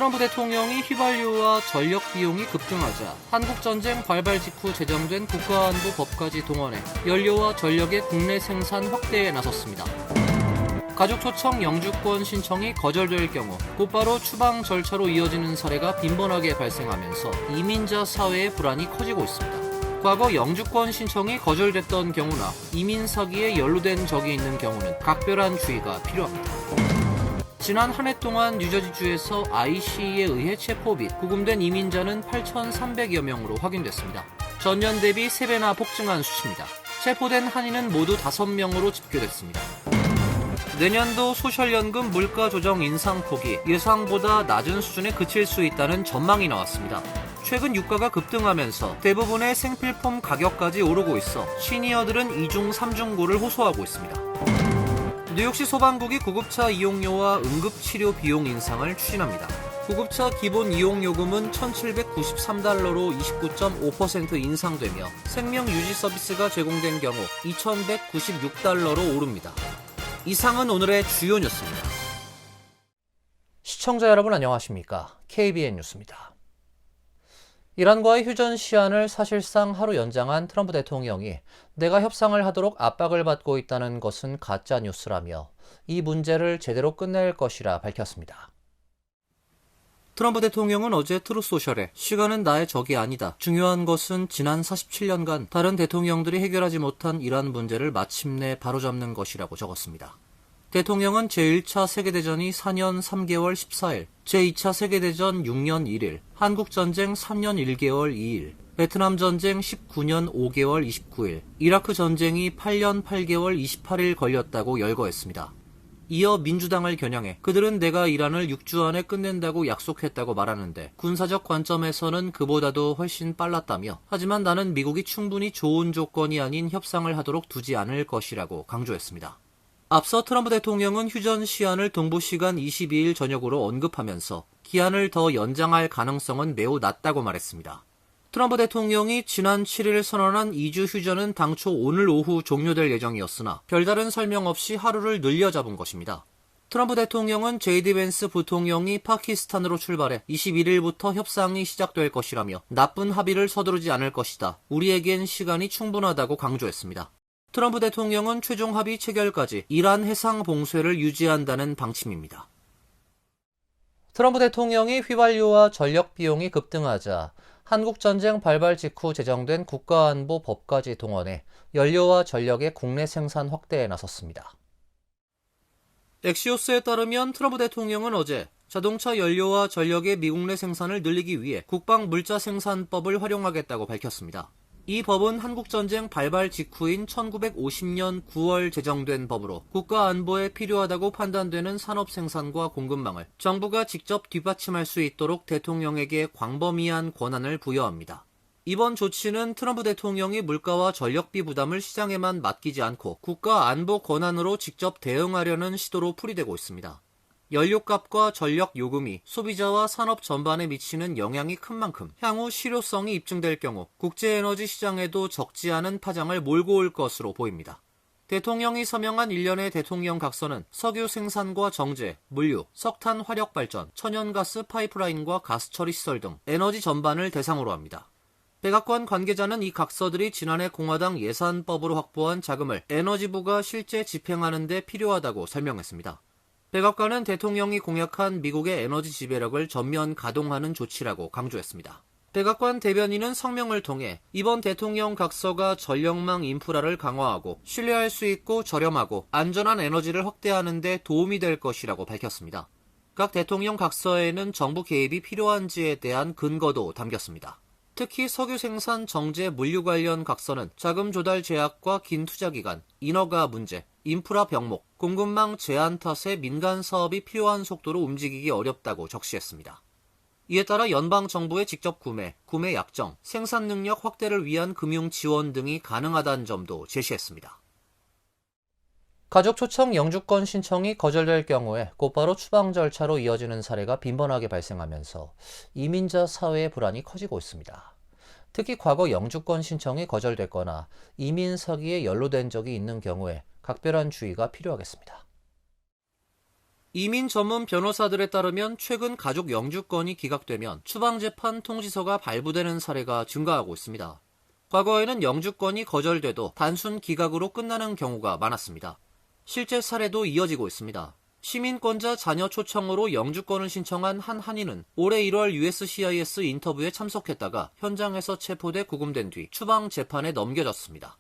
트럼프 대통령이 휘발유와 전력 비용이 급등하자 한국전쟁 발발 직후 제정된 국가안보 법까지 동원해 연료와 전력의 국내 생산 확대에 나섰습니다. 가족 초청 영주권 신청이 거절될 경우 곧바로 추방 절차로 이어지는 사례가 빈번하게 발생하면서 이민자 사회의 불안이 커지고 있습니다. 과거 영주권 신청이 거절됐던 경우나 이민 사기에 연루된 적이 있는 경우는 각별한 주의가 필요합니다. 지난 한 해 동안 뉴저지주에서 IC에 의해 체포 및 구금된 이민자는 8,300여 명으로 확인됐습니다. 전년 대비 3배나 폭증한 수치입니다. 체포된 한인은 모두 5명으로 집계됐습니다. 내년도 소셜연금 물가 조정 인상폭이 예상보다 낮은 수준에 그칠 수 있다는 전망이 나왔습니다. 최근 유가가 급등하면서 대부분의 생필품 가격까지 오르고 있어 시니어들은 2중 3중고를 호소하고 있습니다. 뉴욕시 소방국이 구급차 이용료와 응급치료 비용 인상을 추진합니다. 구급차 기본 이용요금은 $1,793로 29.5% 인상되며 생명유지 서비스가 제공된 경우 $2,196로 오릅니다. 이상은 오늘의 주요 뉴스입니다. 시청자 여러분 안녕하십니까? KBN 뉴스입니다. 이란과의 휴전 시한을 사실상 하루 연장한 트럼프 대통령이 내가 협상을 하도록 압박을 받고 있다는 것은 가짜 뉴스라며 이 문제를 제대로 끝낼 것이라 밝혔습니다. 트럼프 대통령은 어제 트루소셜에 시간은 나의 적이 아니다. 중요한 것은 지난 47년간 다른 대통령들이 해결하지 못한 이란 문제를 마침내 바로잡는 것이라고 적었습니다. 대통령은 제1차 세계대전이 4년 3개월 14일, 제2차 세계대전 6년 1일, 한국전쟁 3년 1개월 2일, 베트남전쟁 19년 5개월 29일, 이라크 전쟁이 8년 8개월 28일 걸렸다고 열거했습니다. 이어 민주당을 겨냥해 그들은 내가 이란을 6주 안에 끝낸다고 약속했다고 말하는데 군사적 관점에서는 그보다도 훨씬 빨랐다며 하지만 나는 미국이 충분히 좋은 조건이 아닌 협상을 하도록 두지 않을 것이라고 강조했습니다. 앞서 트럼프 대통령은 휴전 시한을 동부시간 22일 저녁으로 언급하면서 기한을 더 연장할 가능성은 매우 낮다고 말했습니다. 트럼프 대통령이 지난 7일 선언한 2주 휴전은 당초 오늘 오후 종료될 예정이었으나 별다른 설명 없이 하루를 늘려 잡은 것입니다. 트럼프 대통령은 제이디 벤스 부통령이 파키스탄으로 출발해 21일부터 협상이 시작될 것이라며 나쁜 합의를 서두르지 않을 것이다. 우리에겐 시간이 충분하다고 강조했습니다. 트럼프 대통령은 최종 합의 체결까지 이란 해상 봉쇄를 유지한다는 방침입니다. 트럼프 대통령이 휘발유와 전력 비용이 급등하자 한국전쟁 발발 직후 제정된 국가안보 법까지 동원해 연료와 전력의 국내 생산 확대에 나섰습니다. 엑시오스에 따르면 트럼프 대통령은 어제 자동차 연료와 전력의 미국 내 생산을 늘리기 위해 국방물자생산법을 활용하겠다고 밝혔습니다. 이 법은 한국전쟁 발발 직후인 1950년 9월 제정된 법으로 국가안보에 필요하다고 판단되는 산업 생산과 공급망을 정부가 직접 뒷받침할 수 있도록 대통령에게 광범위한 권한을 부여합니다. 이번 조치는 트럼프 대통령이 물가와 전력비 부담을 시장에만 맡기지 않고 국가안보 권한으로 직접 대응하려는 시도로 풀이되고 있습니다. 연료값과 전력 요금이 소비자와 산업 전반에 미치는 영향이 큰 만큼 향후 실효성이 입증될 경우 국제에너지 시장에도 적지 않은 파장을 몰고 올 것으로 보입니다. 대통령이 서명한 일련의 대통령 각서는 석유 생산과 정제, 물류, 석탄 화력 발전, 천연가스 파이프라인과 가스 처리 시설 등 에너지 전반을 대상으로 합니다. 백악관 관계자는 이 각서들이 지난해 공화당 예산법으로 확보한 자금을 에너지부가 실제 집행하는 데 필요하다고 설명했습니다. 백악관은 대통령이 공약한 미국의 에너지 지배력을 전면 가동하는 조치라고 강조했습니다. 백악관 대변인은 성명을 통해 이번 대통령 각서가 전력망 인프라를 강화하고 신뢰할 수 있고 저렴하고 안전한 에너지를 확대하는 데 도움이 될 것이라고 밝혔습니다. 각 대통령 각서에는 정부 개입이 필요한지에 대한 근거도 담겼습니다. 특히 석유 생산, 정제, 물류 관련 각서는 자금 조달 제약과 긴 투자 기간, 인허가 문제, 인프라 병목, 공급망 제한 탓에 민간 사업이 필요한 속도로 움직이기 어렵다고 적시했습니다. 이에 따라 연방정부의 직접 구매, 구매 약정, 생산 능력 확대를 위한 금융 지원 등이 가능하다는 점도 제시했습니다. 가족 초청 영주권 신청이 거절될 경우에 곧바로 추방 절차로 이어지는 사례가 빈번하게 발생하면서 이민자 사회의 불안이 커지고 있습니다. 특히 과거 영주권 신청이 거절됐거나 이민 사기에 연루된 적이 있는 경우에 각별한 주의가 필요하겠습니다. 이민 전문 변호사들에 따르면 최근 가족 영주권이 기각되면 추방재판 통지서가 발부되는 사례가 증가하고 있습니다. 과거에는 영주권이 거절돼도 단순 기각으로 끝나는 경우가 많았습니다. 실제 사례도 이어지고 있습니다. 시민권자 자녀 초청으로 영주권을 신청한 한 한인은 올해 1월 USCIS 인터뷰에 참석했다가 현장에서 체포돼 구금된 뒤 추방 재판에 넘겨졌습니다.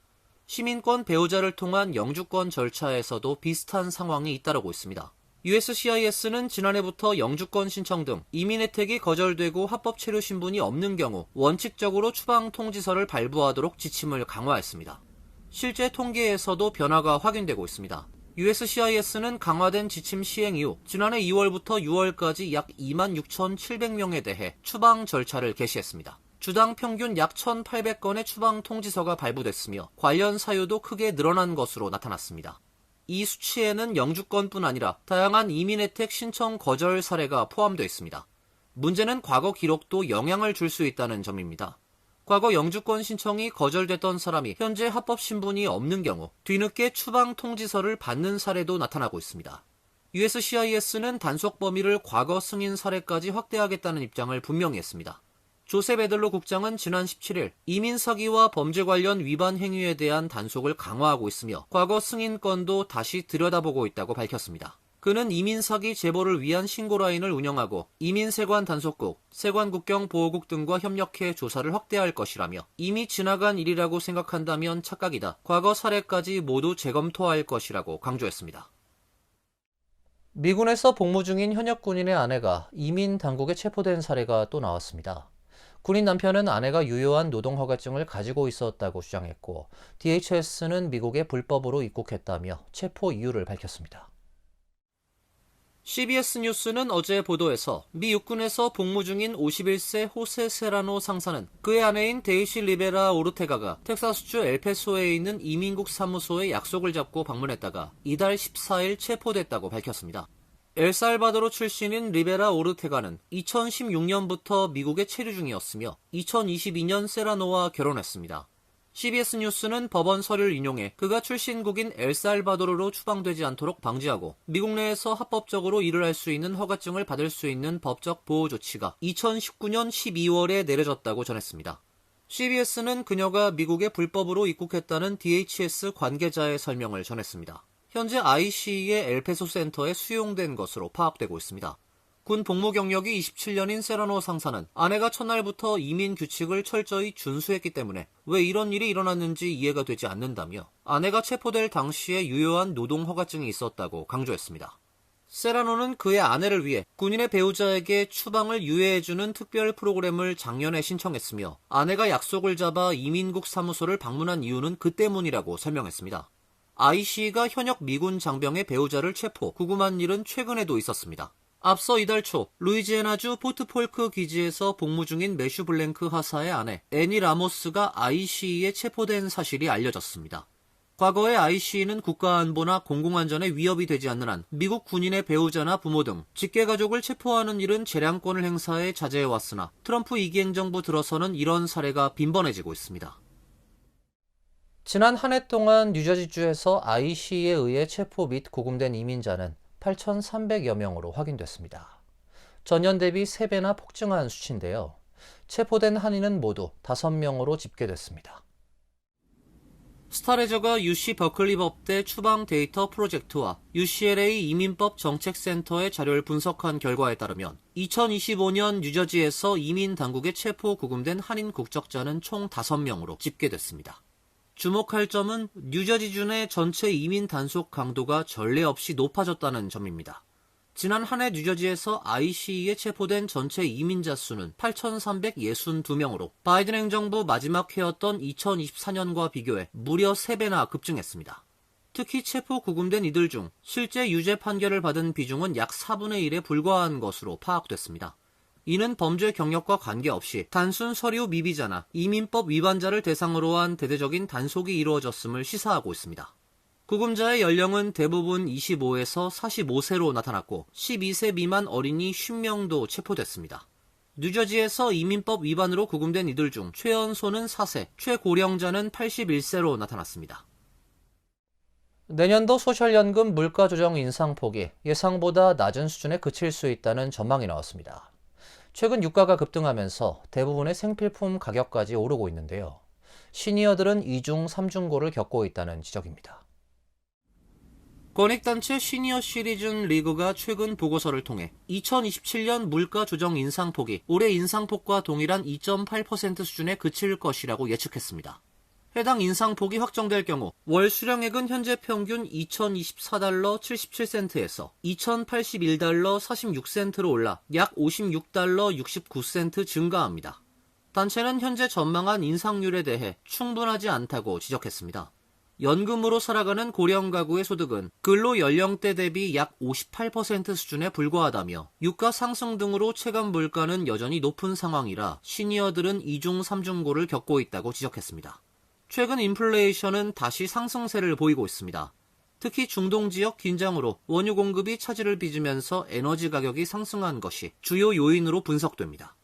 시민권 배우자를 통한 영주권 절차에서도 비슷한 상황이 잇따르고 있습니다. USCIS는 지난해부터 영주권 신청 등 이민 혜택이 거절되고 합법 체류 신분이 없는 경우 원칙적으로 추방 통지서를 발부하도록 지침을 강화했습니다. 실제 통계에서도 변화가 확인되고 있습니다. USCIS는 강화된 지침 시행 이후 지난해 2월부터 6월까지 약 26,700명에 대해 추방 절차를 개시했습니다. 주당 평균 약 1,800건의 추방 통지서가 발부됐으며 관련 사유도 크게 늘어난 것으로 나타났습니다. 이 수치에는 영주권뿐 아니라 다양한 이민 혜택 신청 거절 사례가 포함되어 있습니다. 문제는 과거 기록도 영향을 줄 수 있다는 점입니다. 과거 영주권 신청이 거절됐던 사람이 현재 합법 신분이 없는 경우 뒤늦게 추방 통지서를 받는 사례도 나타나고 있습니다. USCIS는 단속 범위를 과거 승인 사례까지 확대하겠다는 입장을 분명히 했습니다. 조셉 에들로 국장은 지난 17일 이민 사기와 범죄 관련 위반 행위에 대한 단속을 강화하고 있으며 과거 승인 건도 다시 들여다보고 있다고 밝혔습니다. 그는 이민 사기 제보를 위한 신고 라인을 운영하고 이민세관 단속국, 세관국경보호국 등과 협력해 조사를 확대할 것이라며 이미 지나간 일이라고 생각한다면 착각이다. 과거 사례까지 모두 재검토할 것이라고 강조했습니다. 미군에서 복무 중인 현역 군인의 아내가 이민 당국에 체포된 사례가 또 나왔습니다. 군인 남편은 아내가 유효한 노동허가증을 가지고 있었다고 주장했고 DHS는 미국에 불법으로 입국했다며 체포 이유를 밝혔습니다. CBS 뉴스는 어제 보도에서 미 육군에서 복무 중인 51세 호세 세라노 상사는 그의 아내인 데이시 리베라 오르테가가 텍사스주 엘페소에 있는 이민국 사무소에 약속을 잡고 방문했다가 이달 14일 체포됐다고 밝혔습니다. 엘살바도르 출신인 리베라 오르테가는 2016년부터 미국에 체류 중이었으며 2022년 세라노와 결혼했습니다. CBS 뉴스는 법원 서류를 인용해 그가 출신국인 엘살바도르로 추방되지 않도록 방지하고 미국 내에서 합법적으로 일을 할 수 있는 허가증을 받을 수 있는 법적 보호 조치가 2019년 12월에 내려졌다고 전했습니다. CBS는 그녀가 미국에 불법으로 입국했다는 DHS 관계자의 설명을 전했습니다. 현재 ICE의 엘페소 센터에 수용된 것으로 파악되고 있습니다. 군 복무 경력이 27년인 세라노 상사는 아내가 첫날부터 이민 규칙을 철저히 준수했기 때문에 왜 이런 일이 일어났는지 이해가 되지 않는다며 아내가 체포될 당시에 유효한 노동 허가증이 있었다고 강조했습니다. 세라노는 그의 아내를 위해 군인의 배우자에게 추방을 유예해주는 특별 프로그램을 작년에 신청했으며 아내가 약속을 잡아 이민국 사무소를 방문한 이유는 그 때문이라고 설명했습니다. IC가 현역 미군 장병의 배우자를 체포, 구금한 일은 최근에도 있었습니다. 앞서 이달 초 루이지애나주 포트폴크 기지에서 복무 중인 매슈 블랭크 하사의 아내 애니 라모스가 IC에 체포된 사실이 알려졌습니다. 과거에 IC는 국가안보나 공공안전에 위협이 되지 않는 한 미국 군인의 배우자나 부모 등 직계가족을 체포하는 일은 재량권을 행사해 자제해왔으나 트럼프 2기 행정부 들어서는 이런 사례가 빈번해지고 있습니다. 지난 한 해 동안 뉴저지주에서 IC에 의해 체포 및 구금된 이민자는 8,300여 명으로 확인됐습니다. 전년 대비 3배나 폭증한 수치인데요. 체포된 한인은 모두 5명으로 집계됐습니다. 스타레저가 UC 버클리 법대 추방 데이터 프로젝트와 UCLA 이민법 정책센터의 자료를 분석한 결과에 따르면 2025년 뉴저지에서 이민 당국에 체포 구금된 한인 국적자는 총 5명으로 집계됐습니다. 주목할 점은 뉴저지주 내 전체 이민 단속 강도가 전례 없이 높아졌다는 점입니다. 지난 한 해 뉴저지에서 ICE에 체포된 전체 이민자 수는 8,362명으로 바이든 행정부 마지막 해였던 2024년과 비교해 무려 3배나 급증했습니다. 특히 체포 구금된 이들 중 실제 유죄 판결을 받은 비중은 약 4분의 1에 불과한 것으로 파악됐습니다. 이는 범죄 경력과 관계없이 단순 서류 미비자나 이민법 위반자를 대상으로 한 대대적인 단속이 이루어졌음을 시사하고 있습니다. 구금자의 연령은 대부분 25에서 45세로 나타났고 12세 미만 어린이 50명도 체포됐습니다. 뉴저지에서 이민법 위반으로 구금된 이들 중 최연소는 4세, 최고령자는 81세로 나타났습니다. 내년도 소셜연금 물가 조정 인상폭이 예상보다 낮은 수준에 그칠 수 있다는 전망이 나왔습니다. 최근 유가가 급등하면서 대부분의 생필품 가격까지 오르고 있는데요. 시니어들은 2중, 3중고를 겪고 있다는 지적입니다. 권익단체 시니어 시리즌 리그가 최근 보고서를 통해 2027년 물가 조정 인상폭이 올해 인상폭과 동일한 2.8% 수준에 그칠 것이라고 예측했습니다. 해당 인상폭이 확정될 경우 월 수령액은 현재 평균 2,024달러 77센트에서 2,081달러 46센트로 올라 약 56달러 69센트 증가합니다. 단체는 현재 전망한 인상률에 대해 충분하지 않다고 지적했습니다. 연금으로 살아가는 고령 가구의 소득은 근로 연령대 대비 약 58% 수준에 불과하다며 유가 상승 등으로 체감 물가는 여전히 높은 상황이라 시니어들은 2중, 3중고를 겪고 있다고 지적했습니다. 최근 인플레이션은 다시 상승세를 보이고 있습니다. 특히 중동 지역 긴장으로 원유 공급이 차질을 빚으면서 에너지 가격이 상승한 것이 주요 요인으로 분석됩니다.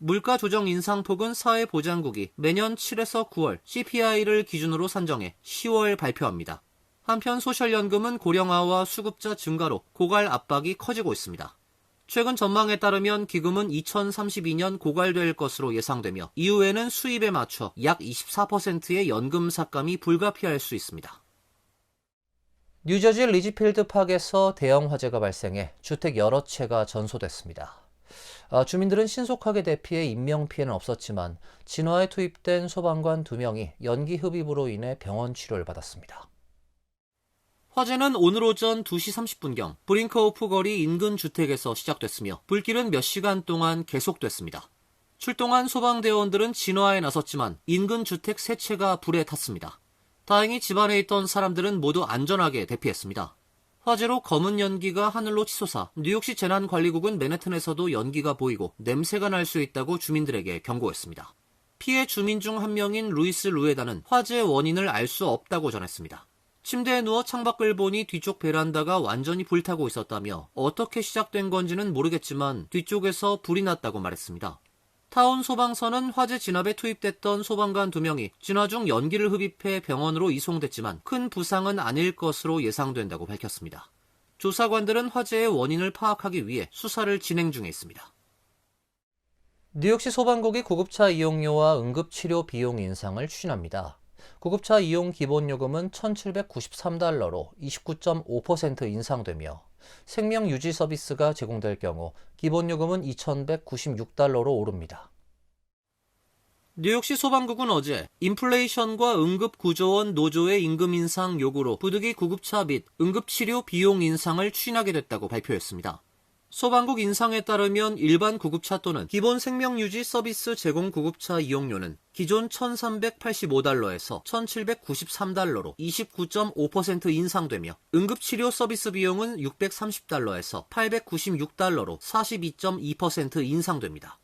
물가 조정 인상폭은 사회보장국이 매년 7에서 9월 CPI를 기준으로 산정해 10월 발표합니다. 한편 소셜연금은 고령화와 수급자 증가로 고갈 압박이 커지고 있습니다. 최근 전망에 따르면 기금은 2032년 고갈될 것으로 예상되며 이후에는 수입에 맞춰 약 24%의 연금 삭감이 불가피할 수 있습니다. 뉴저지 리지필드 파크에서 대형 화재가 발생해 주택 여러 채가 전소됐습니다. 주민들은 신속하게 대피해 인명피해는 없었지만 진화에 투입된 소방관 2명이 연기 흡입으로 인해 병원 치료를 받았습니다. 화재는 오늘 오전 2시 30분경 브링크호프 거리 인근 주택에서 시작됐으며 불길은 몇 시간 동안 계속됐습니다. 출동한 소방대원들은 진화에 나섰지만 인근 주택 3채가 불에 탔습니다. 다행히 집안에 있던 사람들은 모두 안전하게 대피했습니다. 화재로 검은 연기가 하늘로 치솟아 뉴욕시 재난관리국은 맨해튼에서도 연기가 보이고 냄새가 날 수 있다고 주민들에게 경고했습니다. 피해 주민 중 한 명인 루이스 루에다는 화재의 원인을 알 수 없다고 전했습니다. 침대에 누워 창밖을 보니 뒤쪽 베란다가 완전히 불타고 있었다며 어떻게 시작된 건지는 모르겠지만 뒤쪽에서 불이 났다고 말했습니다. 타운 소방서는 화재 진압에 투입됐던 소방관 2명이 진화 중 연기를 흡입해 병원으로 이송됐지만 큰 부상은 아닐 것으로 예상된다고 밝혔습니다. 조사관들은 화재의 원인을 파악하기 위해 수사를 진행 중에 있습니다. 뉴욕시 소방국이 구급차 이용료와 응급치료 비용 인상을 추진합니다. 구급차 이용 기본요금은 1,793달러로 29.5% 인상되며 생명유지 서비스가 제공될 경우 기본요금은 2,196달러로 오릅니다. 뉴욕시 소방국은 어제 인플레이션과 응급구조원 노조의 임금 인상 요구로 부득이 구급차 및 응급치료 비용 인상을 추진하게 됐다고 발표했습니다. 소방국 인상에 따르면 일반 구급차 또는 기본 생명유지 서비스 제공 구급차 이용료는 기존 1,385달러에서 1,793달러로 29.5% 인상되며 응급치료 서비스 비용은 630달러에서 896달러로 42.2% 인상됩니다.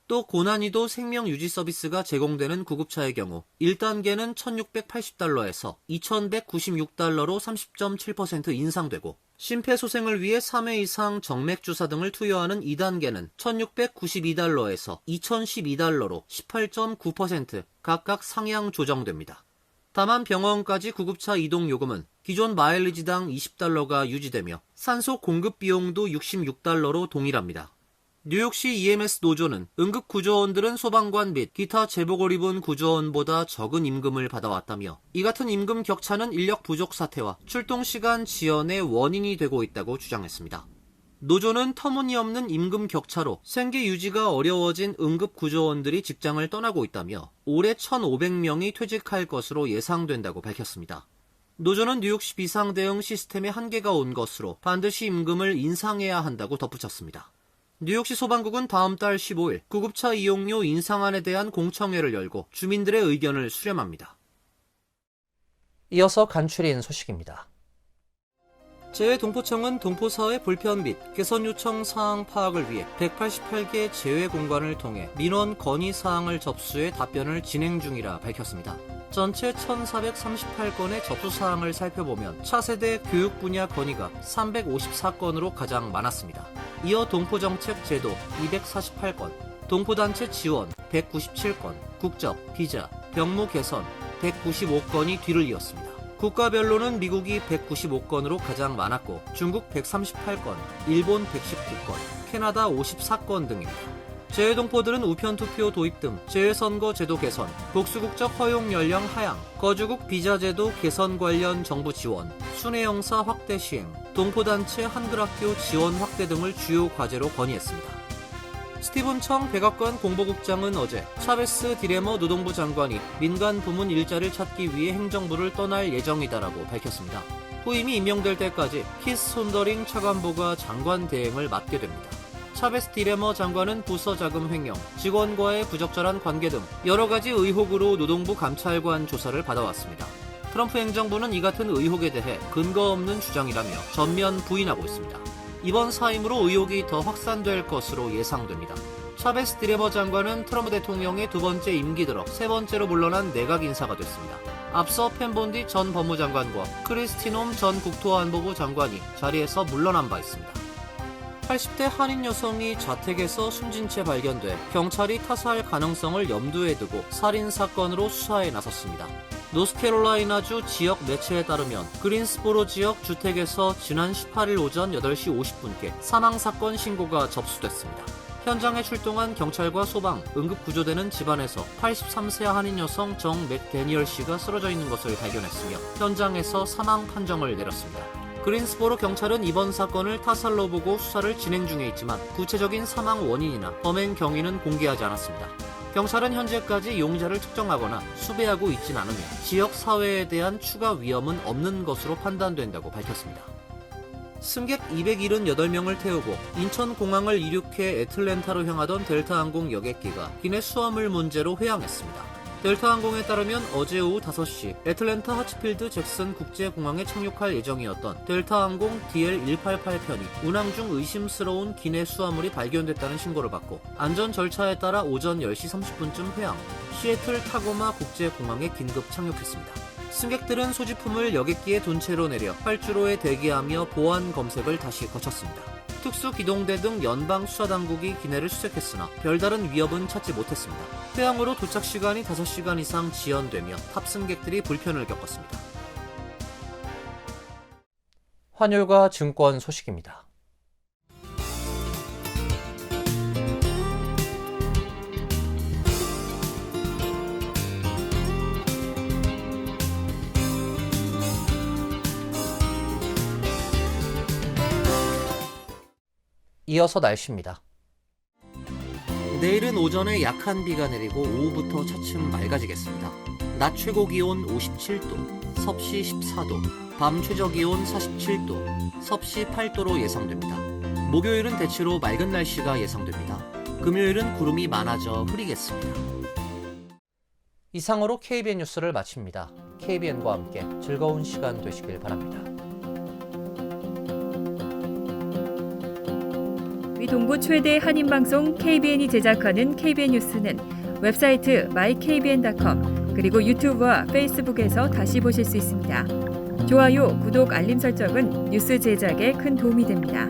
또 고난이도 생명유지 서비스가 제공되는 구급차의 경우 1단계는 1,680달러에서 2,196달러로 30.7% 인상되고 심폐소생을 위해 3회 이상 정맥주사 등을 투여하는 2단계는 1,692달러에서 2,012달러로 18.9% 각각 상향 조정됩니다. 다만 병원까지 구급차 이동 요금은 기존 마일리지당 20달러가 유지되며 산소 공급 비용도 66달러로 동일합니다. 뉴욕시 EMS 노조는 응급구조원들은 소방관 및 기타 제복을 입은 구조원보다 적은 임금을 받아왔다며 이 같은 임금 격차는 인력 부족 사태와 출동시간 지연의 원인이 되고 있다고 주장했습니다. 노조는 터무니없는 임금 격차로 생계 유지가 어려워진 응급구조원들이 직장을 떠나고 있다며 올해 1,500명이 퇴직할 것으로 예상된다고 밝혔습니다. 노조는 뉴욕시 비상대응 시스템에 한계가 온 것으로 반드시 임금을 인상해야 한다고 덧붙였습니다. 뉴욕시 소방국은 다음 달 15일 구급차 이용료 인상안에 대한 공청회를 열고 주민들의 의견을 수렴합니다. 이어서 간추린 소식입니다. 재외동포청은 동포사회 불편 및 개선 요청 사항 파악을 위해 188개 재외 공관을 통해 민원 건의 사항을 접수해 답변을 진행 중이라 밝혔습니다. 전체 1,438건의 접수 사항을 살펴보면 차세대 교육 분야 건의가 354건으로 가장 많았습니다. 이어 동포정책 제도 248건, 동포단체 지원 197건, 국적, 비자, 병무 개선 195건이 뒤를 이었습니다. 국가별로는 미국이 195건으로 가장 많았고 중국 138건, 일본 119건, 캐나다 54건 등입니다. 재외동포들은 우편투표 도입 등 재외선거 제도 개선, 복수국적 허용 연령 하향, 거주국 비자제도 개선 관련 정부 지원, 순회영사 확대 시행, 동포단체 한글학교 지원 확대 등을 주요 과제로 건의했습니다. 스티븐 청 백악관 공보국장은 어제 차베스 디레머 노동부 장관이 민간 부문 일자를 찾기 위해 행정부를 떠날 예정이다라고 밝혔습니다. 후임이 임명될 때까지 키스 손더링 차관보가 장관 대행을 맡게 됩니다. 차베스 디레머 장관은 부서 자금 횡령, 직원과의 부적절한 관계 등 여러 가지 의혹으로 노동부 감찰관 조사를 받아왔습니다. 트럼프 행정부는 이 같은 의혹에 대해 근거 없는 주장이라며 전면 부인하고 있습니다. 이번 사임으로 의혹이 더 확산될 것으로 예상됩니다. 차베스 디레머 장관은 트럼프 대통령의 두 번째 임기 들어 세 번째로 물러난 내각 인사가 됐습니다. 앞서 펜본디 전 법무장관과 크리스티놈 전 국토안보부 장관이 자리에서 물러난 바 있습니다. 80대 한인 여성이 자택에서 숨진 채 발견돼 경찰이 타살 가능성을 염두에 두고 살인사건으로 수사에 나섰습니다. 노스캐롤라이나주 지역 매체에 따르면 그린스보로 지역 주택에서 지난 18일 오전 8시 50분께 사망사건 신고가 접수됐습니다. 현장에 출동한 경찰과 소방, 응급구조대는 집안에서 83세 한인 여성 정 맥데니얼 씨가 쓰러져 있는 것을 발견했으며 현장에서 사망 판정을 내렸습니다. 그린스보로 경찰은 이번 사건을 타살로 보고 수사를 진행 중에 있지만 구체적인 사망 원인이나 범행 경위는 공개하지 않았습니다. 경찰은 현재까지 용의자를 특정하거나 수배하고 있진 않으며 지역 사회에 대한 추가 위험은 없는 것으로 판단된다고 밝혔습니다. 승객 278명을 태우고 인천공항을 이륙해 애틀랜타로 향하던 델타항공 여객기가 기내 수화물 문제로 회항했습니다. 델타항공에 따르면 어제 오후 5시 애틀랜타 하츠필드 잭슨 국제공항에 착륙할 예정이었던 델타항공 DL-188편이 운항 중 의심스러운 기내 수화물이 발견됐다는 신고를 받고 안전 절차에 따라 오전 10시 30분쯤 회항, 시애틀 타고마 국제공항에 긴급 착륙했습니다. 승객들은 소지품을 여객기에 둔 채로 내려 활주로에 대기하며 보안 검색을 다시 거쳤습니다. 특수기동대 등 연방 수사당국이 기내를 수색했으나 별다른 위협은 찾지 못했습니다. 회항으로 도착 시간이 5시간 이상 지연되며 탑승객들이 불편을 겪었습니다. 환율과 증권 소식입니다. 이어서 날씨입니다. 내일은 오전에 약한 비가 내리고 오후부터 차츰 맑아지겠습니다. 낮 최고 기온 57도, 섭씨 14도, 밤 최저 기온 47도, 섭씨 8도로 예상됩니다. 목요일은 대체로 맑은 날씨가 예상됩니다. 금요일은 구름이 많아져 흐리겠습니다. 이상으로 KBN 뉴스를 마칩니다. KBN과 함께 즐거운 시간 되시길 바랍니다. 동부 최대 한인방송 KBN이 제작하는 KBN 뉴스는 웹사이트 mykbn.com 그리고 유튜브와 페이스북에서 다시 보실 수 있습니다. 좋아요, 구독, 알림 설정은 뉴스 제작에 큰 도움이 됩니다.